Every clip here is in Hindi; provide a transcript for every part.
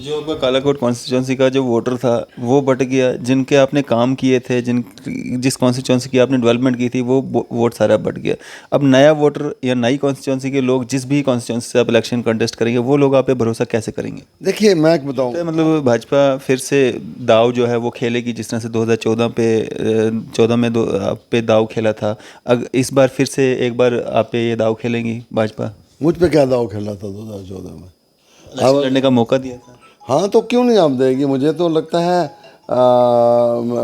जो आपका कालाकोट कॉन्स्टिट्यूंसी का जो वोटर था वो बट गया, जिनके आपने काम किए थे, जिस कॉन्स्टिट्यूंसी की आपने डेवलपमेंट की थी वो वोट सारा बट गया। अब नया वोटर या नई कॉन्स्टिट्यूंसी के लोग जिस भी कॉन्स्टिट्यूंसी से आप इलेक्शन कंटेस्ट करेंगे वो लोग आप पे भरोसा कैसे करेंगे? देखिए मैं एक बताऊं, लगता है मतलब भाजपा फिर से दाव जो है वो खेलेगी जिस तरह से 2014 पे 14 में आप पे दाव खेला था। इस बार फिर से एक बार आप पे ये दाव खेलेंगी भाजपा? मुझ पे क्या दाव खेला था 2014 में? इलेक्शन लड़ने का मौका दिया था। हाँ तो क्यों नहीं आप देगी? मुझे तो लगता है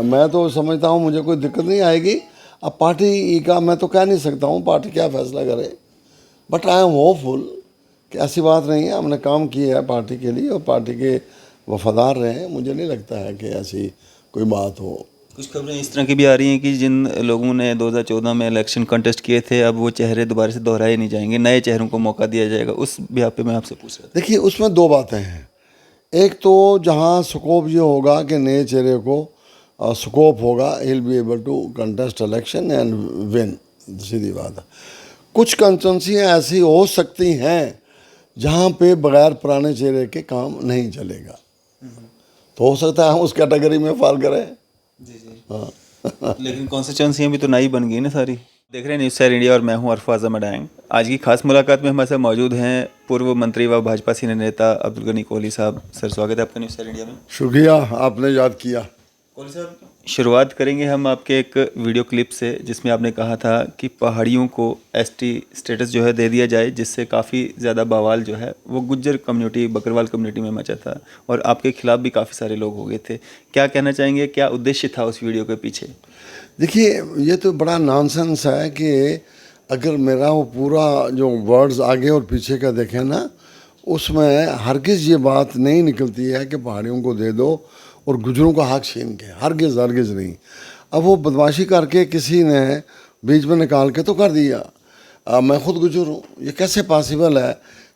मैं तो समझता हूँ मुझे कोई दिक्कत नहीं आएगी। अब पार्टी का मैं तो कह नहीं सकता हूँ पार्टी क्या फैसला करे, बट आई एम होपफुल कि ऐसी बात नहीं है। हमने काम किया है पार्टी के लिए और पार्टी के वफादार रहे हैं। मुझे नहीं लगता है कि ऐसी कोई बात हो। कुछ खबरें इस तरह की भी आ रही हैं कि जिन लोगों ने 2014 में इलेक्शन कंटेस्ट किए थे अब वो चेहरे दोबारा से दोहराए नहीं जाएंगे, नए चेहरों को मौका दिया जाएगा। उस भी पे मैं आपसे पूछ रहा था। देखिए उसमें दो बातें हैं। एक तो जहाँ स्कोप ये होगा कि नए चेहरे को स्कोप होगा, he will be able to contest election and win, सीधी बात है। कुछ कंस्टिट्यूंसियाँ ऐसी हो सकती हैं जहाँ पे बगैर पुराने चेहरे के काम नहीं चलेगा, तो हो सकता है हम उस कैटेगरी में फॉल करें। जी जी। हाँ लेकिन कॉन्स्टिट्यूंसियाँ भी तो नई बन गई ना सारी। देख रहे हैं न्यूज़ सैर इंडिया और मैं हूं अरफाज अहमद आएंग। आज की खास मुलाकात में हमारे साथ मौजूद हैं पूर्व मंत्री व भाजपा सीनियर नेता अब्दुल गनी कोहली साहब। सर स्वागत है आपका न्यूज़ सैर इंडिया में। शुक्रिया, आपने याद किया। कोहली साहब, शुरुआत करेंगे हम आपके एक वीडियो क्लिप से जिसमें आपने कहा था कि पहाड़ियों को एसटी स्टेटस जो है दे दिया जाए, जिससे काफ़ी ज़्यादा बवाल जो है वो गुज्जर कम्युनिटी, बकरवाल कम्युनिटी में मचा था और आपके खिलाफ भी काफ़ी सारे लोग हो गए थे। क्या कहना चाहेंगे, क्या उद्देश्य था उस वीडियो के पीछे? देखिए ये तो बड़ा नॉनसेंस है कि अगर मेरा वो पूरा जो वर्ड्स आगे और पीछे का देखें ना, उसमें हरगिज़ ये बात नहीं निकलती है कि पहाड़ियों को दे दो और गुजरों का हक छीन के, हरगिज़ हरगिज़ नहीं। अब वो बदमाशी करके किसी ने बीच में निकाल के तो कर दिया। मैं खुद गुजर हूँ, ये कैसे पॉसिबल है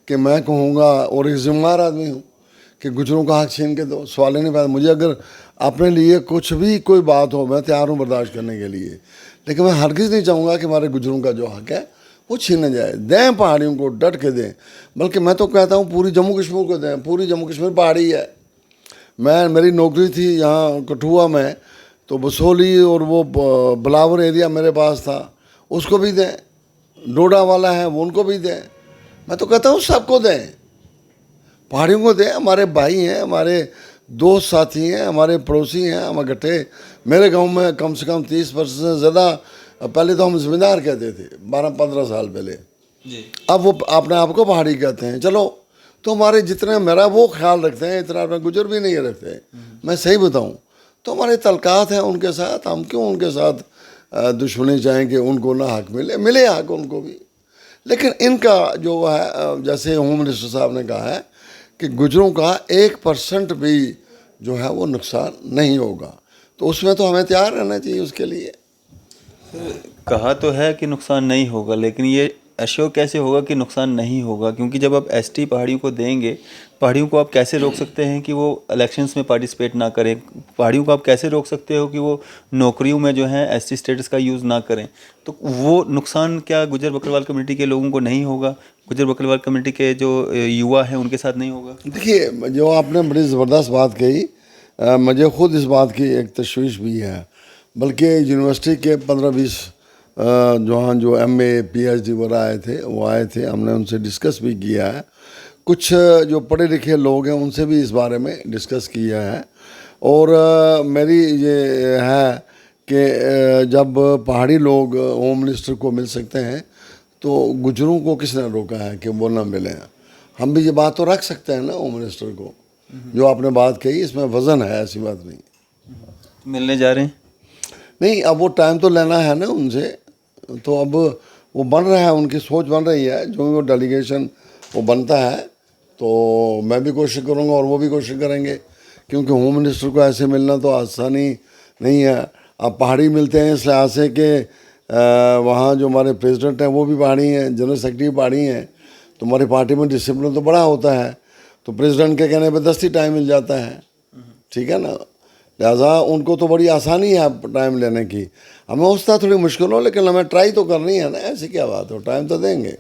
कि मैं कहूँगा, और एक जिम्मेदार आदमी हूँ, कि गुजरों का हक छीन के दो? सवाल ही नहीं पैदा। मुझे अगर अपने लिए कुछ भी कोई बात हो मैं तैयार हूँ बर्दाश्त करने के लिए, लेकिन मैं हरगिज़ नहीं चाहूँगा कि हमारे गुजरों का जो हक है वो छीने जाए। दें पहाड़ियों को, डट के दें। बल्कि मैं तो कहता हूँ पूरी जम्मू कश्मीर को दें। पूरी जम्मू कश्मीर पहाड़ी है। मेरी नौकरी थी यहाँ कठुआ में, तो बसोली और वो बिलावर एरिया मेरे पास था, उसको भी दें। डोडा वाला है वो, उनको भी दें। मैं तो कहता हूँ सबको दें, पहाड़ियों को दें। हमारे भाई हैं, हमारे दोस्त साथी हैं, हमारे पड़ोसी हैं। हम इकट्ठे, मेरे गांव में कम से कम 30% से ज़्यादा, पहले तो हम ज़मींदार कहते थे 12-15 साल पहले जी। अब वो अपने आप को पहाड़ी कहते हैं। चलो, तो हमारे जितने मेरा वो ख्याल रखते हैं इतना अपने गुजर भी नहीं रखते। मैं सही बताऊं तो हमारे तलकात हैं उनके साथ। हम क्यों उनके साथ दुश्मनी चाहें कि उनको ना हक मिले? मिले हक उनको भी। लेकिन इनका जो है, जैसे होम मिनिस्टर साहब ने कहा है कि गुजरों का 1% भी जो है वो नुकसान नहीं होगा, तो उसमें तो हमें तैयार रहना चाहिए उसके लिए। कहा तो है कि नुकसान नहीं होगा, लेकिन ये एश्योर कैसे होगा कि नुकसान नहीं होगा? क्योंकि जब आप एसटी पहाड़ियों को देंगे, पहाड़ियों को आप कैसे रोक सकते हैं कि वो इलेक्शंस में पार्टिसिपेट ना करें? पहाड़ियों को आप कैसे रोक सकते हो कि वो नौकरियों में जो है एसटी स्टेटस का यूज़ ना करें? तो वो नुकसान क्या गुजर बकरवाल कम्युनिटी के लोगों को नहीं होगा? गुजर बकरवाल कम्युनिटी के जो युवा हैं उनके साथ नहीं होगा? देखिए जो आपने बड़ी ज़बरदस्त बात कही, मुझे खुद इस बात की एक तशवीश भी है। बल्कि यूनिवर्सिटी के 15-20 जो MA PhD वगैरह आए थे, वो आए थे, हमने उनसे डिस्कस भी किया है। कुछ जो पढ़े लिखे लोग हैं उनसे भी इस बारे में डिस्कस किया है। और मेरी ये है कि जब पहाड़ी लोग होम मिनिस्टर को मिल सकते हैं तो गुजरों को किसने रोका है कि वो ना मिले? हम भी ये बात तो रख सकते हैं ना होम मिनिस्टर को। जो आपने बात कही इसमें वज़न है, ऐसी बात नहीं। मिलने जा रहे हैं? नहीं, अब वो टाइम तो लेना है ना उनसे। तो अब वो बन रहा है, उनकी सोच बन रही है। जो भी वो डेलीगेशन वो बनता है तो मैं भी कोशिश करूँगा और वो भी कोशिश करेंगे, क्योंकि होम मिनिस्टर को ऐसे मिलना तो आसानी नहीं है। अब पहाड़ी मिलते हैं इस लिहाज से कि वहाँ जो हमारे प्रेसिडेंट हैं वो भी पहाड़ी हैं, जनरल सेक्रेटरी पहाड़ी हैं, तो हमारी पार्टी में डिसिप्लिन तो बड़ा होता है। तो प्रेसिडेंट के कहने पर दस्ती टाइम मिल जाता है, ठीक है ना। लिहाजा उनको तो बड़ी आसानी है टाइम लेने की। हमें उसका थोड़ी मुश्किल हो, लेकिन हमें ट्राई तो करनी है ना। ऐसी क्या बात हो, टाइम तो देंगे।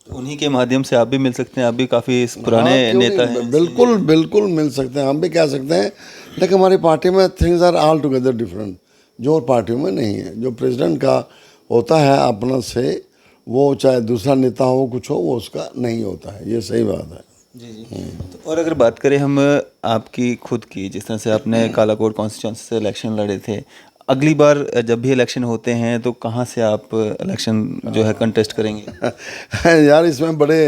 उन्हीं के माध्यम से आप भी मिल सकते हैं, आप भी काफ़ी पुराने हाँ, क्यों नेता नहीं? हैं। बिल्कुल बिल्कुल मिल सकते हैं, हम भी कह सकते हैं, लेकिन हमारी पार्टी में things are altogether different, जो और पार्टियों में नहीं है। जो प्रेसिडेंट का होता है अपना से, वो चाहे दूसरा नेता हो कुछ हो, वो उसका नहीं होता है, ये सही बात है। जी जी। तो और अगर बात करें हम आपकी खुद की, जिस तरह से आपने कालाकोट कॉन्स्टिट्यूंसी से इलेक्शन लड़े थे, अगली बार जब भी इलेक्शन होते हैं तो कहाँ से आप इलेक्शन जो है कंटेस्ट करेंगे? यार इसमें बड़े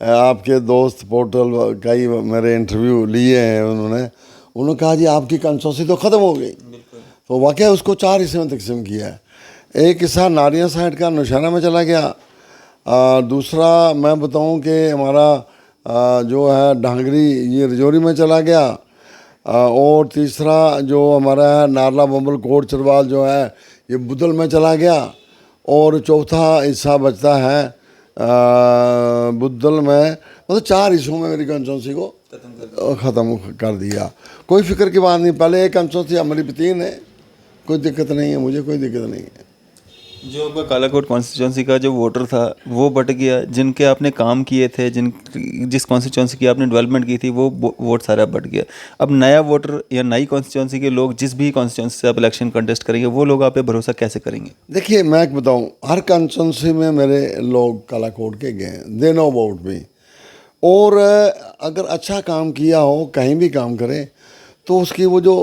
आपके दोस्त पोर्टल कई मेरे इंटरव्यू लिए हैं, उन्होंने कहा जी आपकी कंस्टिट्यूंसी तो ख़त्म हो गई। तो वाकई उसको 4 हिस्से में तकसीम किया है। एक हिस्सा नारिया साइड का नौशहरा में चला गया, दूसरा मैं बताऊं कि हमारा जो है ढांगरी ये रजौरी में चला गया, और तीसरा जो हमारा है नारला बम्बल कोट चरवाल जो है ये बुदल में चला गया, और चौथा हिस्सा बचता है बुदल में। मतलब 4 हिस्सों में मेरी कंस्टिट्यूंसी को ख़त्म कर दिया। कोई फिक्र की बात नहीं, पहले एक कंस्टिट्यूंसी हमारी 3 है, कोई दिक्कत नहीं है, मुझे कोई दिक्कत नहीं है। जो आपका कालाकोट कॉन्स्टिट्यूंसी का जो वोटर था वो बट गया, जिनके आपने काम किए थे, जिस कॉन्स्टिट्यूंसी की आपने डेवलपमेंट की थी, वो वोट सारा बट गया। अब नया वोटर या नई कॉन्स्टिट्यूंसी के लोग जिस भी कॉन्स्टिट्यूंसी से आप इलेक्शन कंटेस्ट करेंगे, वो लोग आप पे भरोसा कैसे करेंगे? देखिए मैं एक बताऊं, हर कंस्टिट्यूंसी में मेरे लोग कालाकोट के गए हैं, दे नो अबाउट मी, और अगर अच्छा काम किया हो, कहीं भी काम करे, तो उसकी वो जो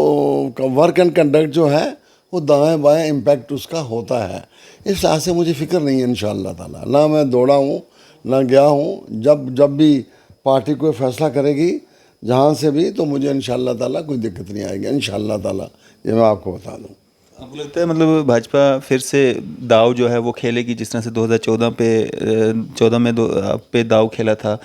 वर्क एंड कंडक्ट जो है वो दाएं बाएं इम्पैक्ट उसका होता है। इस लिहाज से मुझे फ़िक्र नहीं है इंशाअल्लाह ताला। ना मैं दौड़ा हूँ ना गया हूँ, जब भी पार्टी कोई फैसला करेगी जहाँ से भी, तो मुझे इंशाअल्लाह ताला कोई दिक्कत नहीं आएगी इंशाअल्लाह ताला, ये मैं आपको बता दूँ। आपको लगता है मतलब भाजपा फिर से दाव जो है वो खेलेगी, जिस तरह से 2014 पे 14 में आप पे दाव खेला था,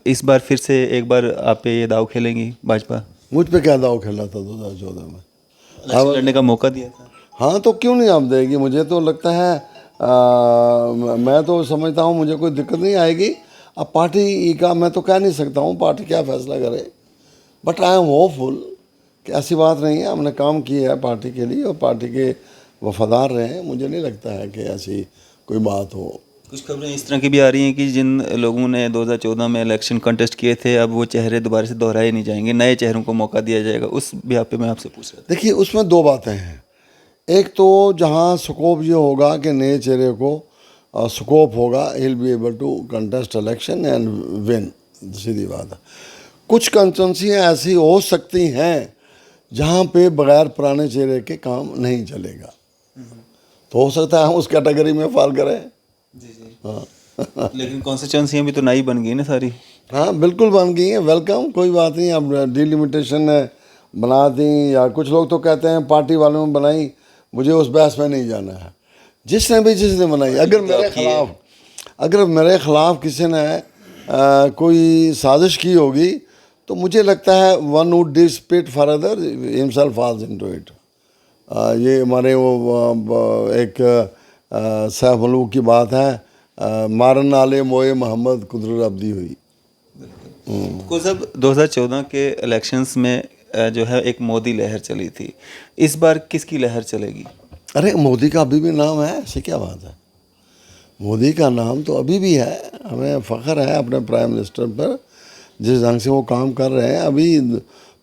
इस बार फिर से एक बार आप पे ये दाव खेलेंगी भाजपा? मुझ पे क्या दाव खेला था 2014 में? इलेक्शन लड़ने का मौका दिया था। हाँ तो क्यों नहीं आप देगी? मुझे तो लगता है मैं तो समझता हूँ मुझे कोई दिक्कत नहीं आएगी। अब पार्टी का मैं तो कह नहीं सकता हूँ पार्टी क्या फैसला करे, बट आई एम होपफुल कि ऐसी बात नहीं है, हमने काम किया है पार्टी के लिए और पार्टी के वफादार रहे हैं। मुझे नहीं लगता है कि ऐसी कोई बात हो। कुछ खबरें इस तरह की भी आ रही हैं कि जिन लोगों ने 2014 में इलेक्शन कंटेस्ट किए थे, अब वो चेहरे दोबारा से दोहराए नहीं जाएंगे, नए चेहरों को मौका दिया जाएगा। उस भी पे मैं आपसे पूछ रहा था। देखिए उसमें 2 बातें हैं। एक तो जहाँ स्कोप ये होगा कि नए चेहरे को स्कोप होगा, he will be able to contest election and win, सीधी बात है। कुछ कंस्टिट्यूंसियाँ ऐसी हो सकती हैं जहाँ पे बगैर पुराने चेहरे के काम नहीं चलेगा, तो हो सकता है हम उस कैटेगरी में फॉल करें। जी जी। हाँ लेकिन कॉन्स्टिट्यूंसियाँ भी तो नई बन गई ना सारी। हाँ बिल्कुल बन गई हैं, वेलकम, कोई बात नहीं। अब डिलिमिटेशन बना दी, या कुछ लोग तो कहते हैं पार्टी वालों ने बनाई, मुझे उस बहस में नहीं जाना है। जिसने बनाई, अगर मेरे खिलाफ किसी ने कोई साजिश की होगी, तो मुझे लगता है one would despite for other himself falls into it. ये हमारे वो एक सैफ मलूक की बात है, मारन आले मोए मोहम्मद कुदरत अब्दी हुई। को सब 2014 के इलेक्शंस में जो है एक मोदी लहर चली थी, इस बार किसकी लहर चलेगी? अरे मोदी का अभी भी नाम है, ऐसी क्या बात है? मोदी का नाम तो अभी भी है, हमें फ़ख्र है अपने प्राइम मिनिस्टर पर, जिस ढंग से वो काम कर रहे हैं। अभी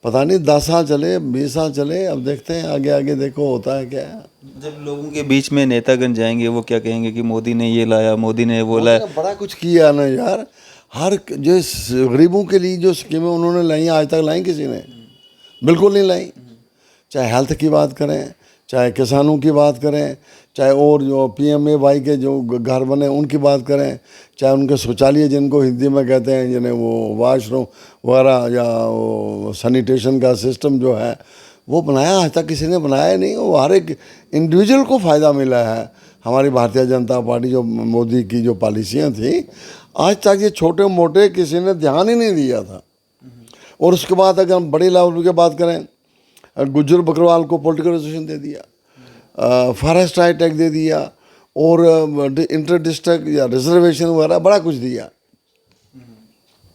पता नहीं 10 साल चले 20 साल चले, अब देखते हैं आगे आगे, देखो होता है क्या है। जब लोगों के बीच में नेतागण जाएंगे, वो क्या कहेंगे कि मोदी ने ये लाया, मोदी ने वो लाया। बड़ा कुछ किया ना यार, हर जो गरीबों के लिए जो स्कीमें उन्होंने लाई आज तक लाई किसी ने? बिल्कुल नहीं लाई। चाहे हेल्थ की बात करें, चाहे किसानों की बात करें, चाहे और जो PMAY के जो घर बने उनकी बात करें, चाहे उनके शौचालय जिनको हिंदी में कहते हैं, जिन्हें वो वाशरूम वगैरह या वो सैनिटेशन का सिस्टम जो है वो बनाया, आज तक किसी ने बनाया नहीं। वो हर एक इंडिविजुअल को फ़ायदा मिला है। हमारी भारतीय जनता पार्टी जो मोदी की जो पॉलिसियाँ थी, आज तक ये छोटे मोटे किसी ने ध्यान ही नहीं दिया था। और उसके बाद अगर हम बड़ी लेवल की बात करें, गुज्जर बकरवाल को पॉलिटिकल रिजर्वेशन दे दिया, फॉरेस्ट राइट एक्ट दे दिया, और इंटर डिस्ट्रिक्ट या रिजर्वेशन वगैरह बड़ा कुछ दिया।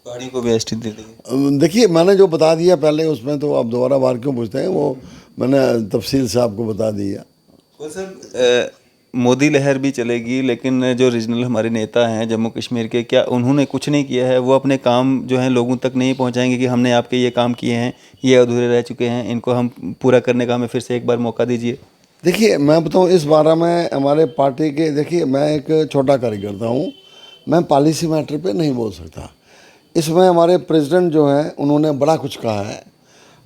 पहाड़ियों को भी एसटी दे दी। देखिए मैंने जो बता दिया पहले, उसमें तो आप दोबारा बार क्यों पूछते हैं? वो मैंने तफसील से आपको बता दिया। सर मोदी लहर भी चलेगी, लेकिन जो रीजनल हमारे नेता हैं जम्मू कश्मीर के, क्या उन्होंने कुछ नहीं किया है? वो अपने काम जो है लोगों तक नहीं पहुंचाएंगे कि हमने आपके ये काम किए हैं, ये अधूरे रह चुके हैं, इनको हम पूरा करने का हमें फिर से एक बार मौका दीजिए। देखिए मैं बताऊं इस बारे में हमारे पार्टी के, देखिए मैं एक छोटा कार्यकर्ता हूं, मैं पॉलिसी मैटर पे नहीं बोल सकता। इसमें हमारे प्रेसिडेंट जो हैं उन्होंने बड़ा कुछ कहा है,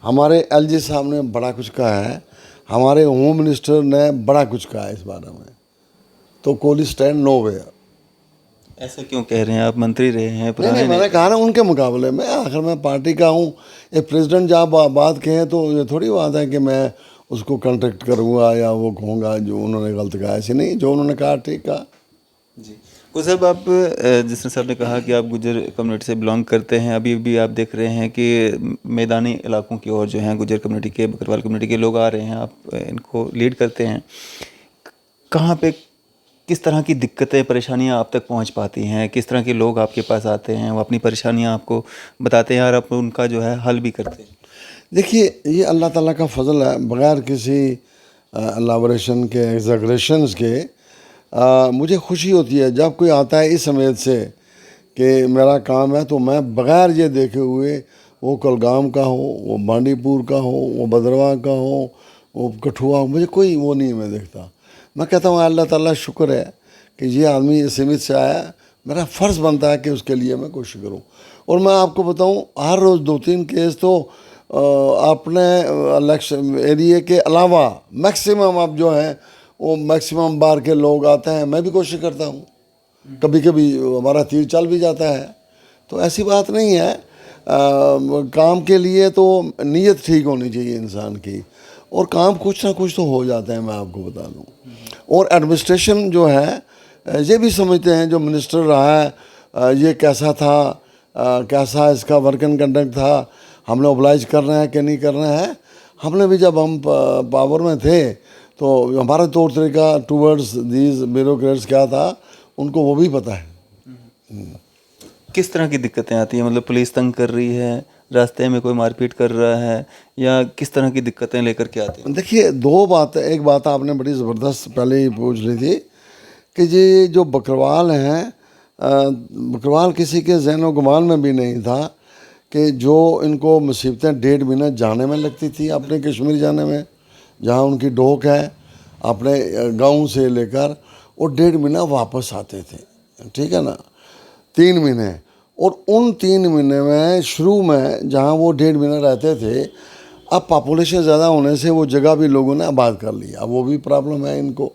हमारे एलजी साहब ने बड़ा कुछ कहा है, हमारे होम मिनिस्टर ने बड़ा कुछ कहा है इस बारे में, तो कोहली स्टैंड नो वेयर। ऐसा क्यों कह रहे हैं? आप मंत्री रहे हैं, नहीं पुराने मैंने कहा ना उनके मुकाबले में, आखिर मैं पार्टी का हूँ। एक प्रेसिडेंट जहाँ बात कहें तो ये थोड़ी बात है कि मैं उसको कॉन्ट्रैक्ट करूँगा या वो कहूँगा जो उन्होंने गलत कहा, ऐसे नहीं, जो उन्होंने कहा ठीक कहा। जी। कुछ साहब, आप जिस साहब ने कहा कि आप गुजर कम्युनिटी से बिलोंग करते हैं, अभी भी आप देख रहे हैं कि मैदानी इलाकों की ओर जो हैं गुजर कम्युनिटी के, बकरवाल कम्युनिटी के लोग आ रहे हैं, आप इनको लीड करते हैं। कहाँ पे किस तरह की दिक्कतें, परेशानियाँ आप तक पहुँच पाती हैं? किस तरह के लोग आपके पास आते हैं, वो अपनी परेशानियाँ आपको बताते हैं और आप उनका जो है हल भी करते हैं? देखिए ये अल्लाह ताला का फजल है, बग़ैर किसी एलाबोरेशन के, एग्जैगरेशंस के, मुझे खुशी होती है जब कोई आता है इस उम्मीद से कि मेरा काम है, तो मैं बग़ैर ये देखे हुए, वो कुलगाम का हो, वो बांडीपुर का हो, वो भद्रवाह का हो, वो कठुआ हो, मुझे कोई वो नहीं मैं देखता। मैं कहता हूँ अल्लाह ताला शुक्र है कि ये आदमी इस सीमित से आया, मेरा फ़र्ज़ बनता है कि उसके लिए मैं कोशिश करूँ। और मैं आपको बताऊँ हर रोज़ 2-3 केस तो अपने इलेक्शन एरिए के अलावा मैक्सिमम अब जो है वो मैक्सिमम बार के लोग आते हैं, मैं भी कोशिश करता हूँ, कभी कभी हमारा तीर चल भी जाता है, तो ऐसी बात नहीं है। काम के लिए तो नीयत ठीक होनी चाहिए इंसान की, और काम कुछ ना कुछ तो हो जाता है, मैं आपको बता दूँ। और एडमिनिस्ट्रेशन जो है ये भी समझते हैं, जो मिनिस्टर रहा है ये कैसा था, कैसा इसका वर्क एंड कंडक्ट था, हमने ओबलाइज करना है कि नहीं करना है। हमने भी जब हम पावर में थे तो हमारा तौर तरीका टूवर्ड्स दीज ब्यूरोक्रेट्स क्या था, उनको वो भी पता है। किस तरह की दिक्कतें आती हैं? मतलब पुलिस तंग कर रही है, रास्ते में कोई मारपीट कर रहा है, या किस तरह की दिक्कतें लेकर के आते हैं? देखिए दो बात, एक बात आपने बड़ी ज़बरदस्त पहले ही पूछ ली थी कि ये जो बकरवाल हैं, बकरवाल किसी के जहन गुमान में भी नहीं था कि जो इनको मुसीबतें 1.5 महीना जाने में लगती थी, अपने कश्मीर जाने में, जहाँ उनकी डोक है अपने गांव से लेकर, और 1.5 महीना वापस आते थे, ठीक है ना, 3 महीने। और उन 3 महीने में शुरू में जहाँ वो 1.5 महीना रहते थे, अब पॉपुलेशन ज़्यादा होने से वो जगह भी लोगों ने आबाद कर लिया, अब वो भी प्रॉब्लम है इनको।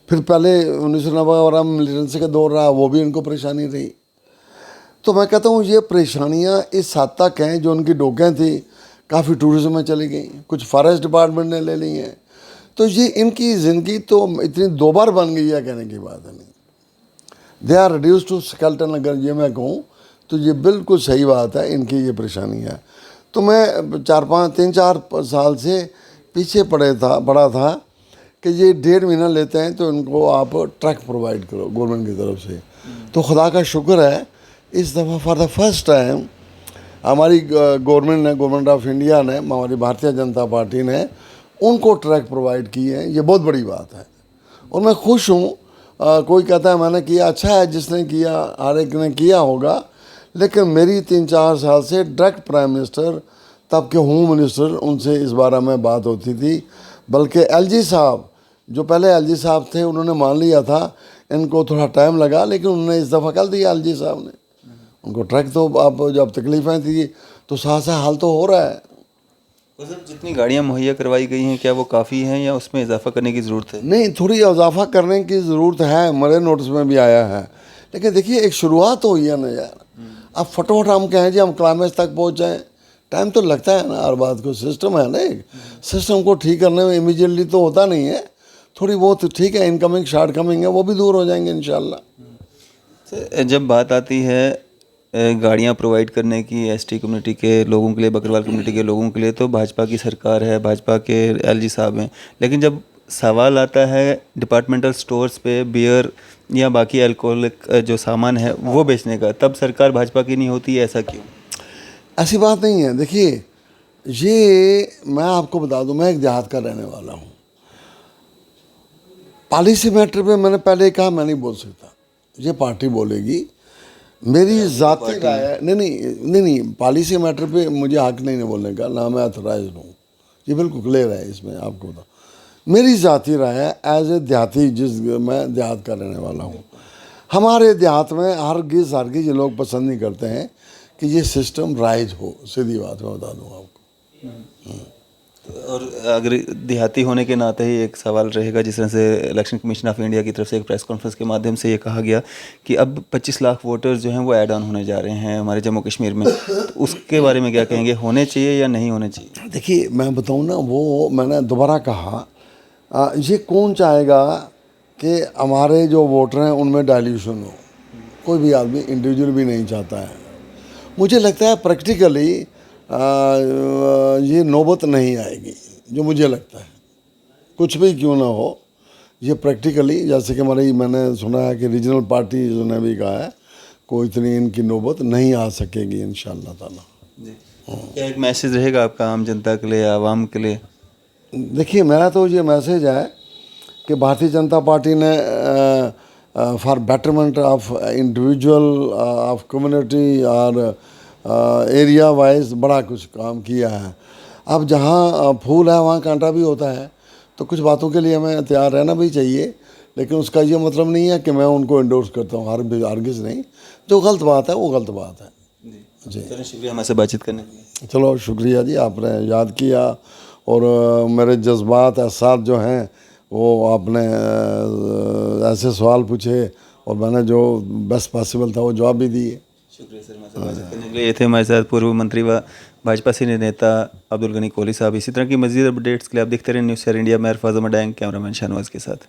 फिर पहले 1990 मिलिटेंसी का दौर रहा, वो भी इनको परेशानी रही। तो मैं कहता हूँ ये परेशानियाँ इस हद तक हैं, जो उनकी डोकें थी काफ़ी टूरिज्म में चली गई, कुछ फॉरेस्ट डिपार्टमेंट ने ले ली हैं, तो ये इनकी ज़िंदगी तो इतनी 2 बार बन गई है, कहने की बात है नहीं। They are reduce to skeleton, अगर ये मैं कहूँ तो ये बिल्कुल सही बात है, इनकी ये परेशानी है। तो मैं 3-4 साल से पीछे पड़ा था कि ये 1.5 महीना लेते हैं तो इनको आप ट्रक प्रोवाइड करो गवर्नमेंट की तरफ से। तो खुदा का शुक्र है इस दफ़ा फॉर द फर्स्ट टाइम हमारी गवर्नमेंट ने, गवर्नमेंट ऑफ इंडिया ने, हमारी भारतीय जनता पार्टी ने उनको ट्रक प्रोवाइड किए हैं, ये बहुत बड़ी बात है और मैं खुश हूँ। कोई कहता है मैंने किया, अच्छा है जिसने किया, हर एक ने किया होगा, लेकिन मेरी 3-4 साल से डायरेक्ट प्राइम मिनिस्टर, तब के होम मिनिस्टर, उनसे इस बारे में बात होती थी। बल्कि एलजी साहब, जो पहले एलजी साहब थे, उन्होंने मान लिया था, इनको थोड़ा टाइम लगा, लेकिन उन्होंने इस दफ़ा कर दिया एलजी साहब ने। उनको ट्रक तो अब जब तकलीफ़ें थी तो साथ साथ हाल तो हो रहा है। तो सर जितनी गाड़ियाँ मुहैया करवाई गई हैं, क्या वो काफ़ी हैं या उसमें इजाफा करने की ज़रूरत है? नहीं, थोड़ी इजाफा करने की ज़रूरत है, मेरे नोटिस में भी आया है, लेकिन देखिए एक शुरुआत तो हुई है ना यार। अब फटाफट हम कहें जी हम क्लाइमेक्स तक पहुँच जाएँ, टाइम तो लगता है ना हर बात को, सिस्टम है ना, एक सिस्टम को ठीक करने में इमीडिएटली तो होता नहीं है, थोड़ी बहुत ठीक है, इनकमिंग शॉर्ट कमिंग है, वो भी दूर हो जाएंगे इंशाल्लाह। सर जब बात आती है गाड़ियाँ प्रोवाइड करने की एसटी कम्युनिटी के लोगों के लिए, बकरवाल कम्युनिटी के लोगों के लिए, तो भाजपा की सरकार है, भाजपा के एलजी साहब हैं, लेकिन जब सवाल आता है डिपार्टमेंटल स्टोर्स पे बियर या बाकी अल्कोहलिक जो सामान है वो बेचने का, तब सरकार भाजपा की नहीं होती है, ऐसा क्यों? ऐसी बात नहीं है। देखिए ये मैं आपको बता दूं, मैं एक देहात का रहने वाला हूँ। पॉलिसी मैटर पे मैंने पहले कहा मैं नहीं बोल सकता, ये पार्टी बोलेगी। मेरी ज़ाती राय है, नहीं पॉलिसी मैटर पे मुझे हक नहीं है बोलने का, ना मैं अथोराइज हूँ, ये बिल्कुल क्लियर है इसमें आपको बता। मेरी ज़ाती राय है एज ए देहाती, मैं देहात का रहने वाला हूँ, हमारे देहात में हरगिज़ ये लोग पसंद नहीं करते हैं कि ये सिस्टम राइज हो, सीधी बात मैं बता दूँ आपको। और अगर देहाती होने के नाते ही एक सवाल रहेगा, जिस तरह से इलेक्शन कमीशन ऑफ इंडिया की तरफ से एक प्रेस कॉन्फ्रेंस के माध्यम से ये कहा गया कि अब 25 लाख वोटर्स जो हैं वो ऐड ऑन होने जा रहे हैं हमारे जम्मू कश्मीर में, तो उसके बारे में क्या कहेंगे, होने चाहिए या नहीं होने चाहिए? देखिए मैं बताऊँ ना, वो मैंने दोबारा कहा, ये कौन चाहेगा कि हमारे जो वोटर हैं उनमें डाइल्यूशन हो? कोई भी आदमी इंडिविजुअल भी नहीं चाहता है। मुझे लगता है प्रैक्टिकली ये नौबत नहीं आएगी, जो मुझे लगता है, कुछ भी क्यों ना हो, ये प्रैक्टिकली, जैसे कि मैंने सुना है कि रीजनल पार्टी ने भी कहा है, कोई इतनी इनकी नौबत नहीं आ सकेगी इंशाअल्लाह ताला। क्या एक मैसेज रहेगा आपका आम जनता के लिए, आवाम के लिए? देखिए मेरा तो ये मैसेज है कि भारतीय जनता पार्टी ने for betterment of individual, of community और एरिया वाइज बड़ा कुछ काम किया है। अब जहाँ फूल है वहाँ कांटा भी होता है, तो कुछ बातों के लिए हमें तैयार रहना भी चाहिए, लेकिन उसका ये मतलब नहीं है कि मैं उनको इंडोर्स करता हूँ, हरगिज़ नहीं। जो गलत बात है वो गलत बात है जी। चलिए, शुक्रिया हमारे बातचीत करने के लिए। चलो शुक्रिया जी, आपने याद किया, और मेरे जज्बात एहसास जो हैं वो आपने ऐसे सवाल पूछे और मैंने जो बेस्ट पॉसिबल था वो जवाब भी दिए। शुक्रिया सर हमारे साथ बातचीत करने के लिए। ये थे हमारे साथ पूर्व मंत्री व भाजपा सीनियर नेता अब्दुल गनी कोहली साहब। इसी तरह की मज़ीद अपडेट्स के लिए आप देखते रहें न्यूज़ शेयर इंडिया। मैं अरफाज अहमद, कैमरामैन शाहनवाज के साथ।